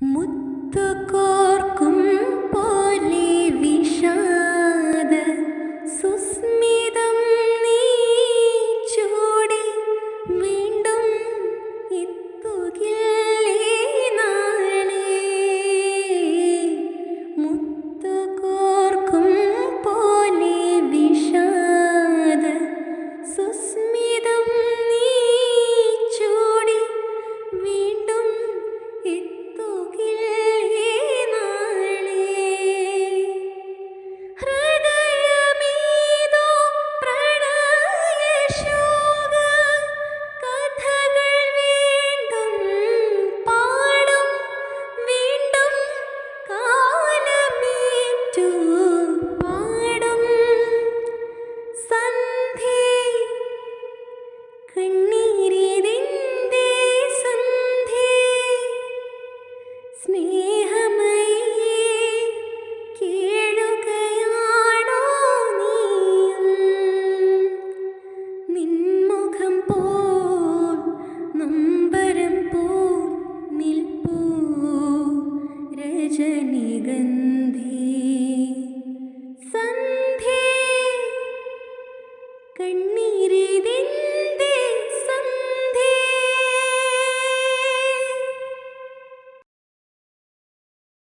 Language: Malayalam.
മുത്തുകോർക്കും പോലെ വിഷാദ സുസ്മിതം നീ ചൂടി വീണ്ടും എത്തുകില്ലേ നാളെ. മുത്തുകോർക്കും പോലെ വിഷാദ സുസ്മിതം നീ ചൂടി വീണ്ടും എത്തുകില്ലേ നാളെ. ഹൃദയമേതോ പ്രണയശോക കഥകൾ വീണ്ടും പാടും. വീണ്ടും കാലമേറ്റു പാടും. സന്ധ്യേ കണ്ണീരിതെന്തേ സന്ധ്യേ സ്നേഹമയേ കേഴുകയാണോ നീയും. നിൻമുഖം പോൽ നൊമ്പരം പോൽ നിൽപ്പൂ രജനിഗന്ധി. സന്ധ്യേ കണ്ണീരിതെന്തേ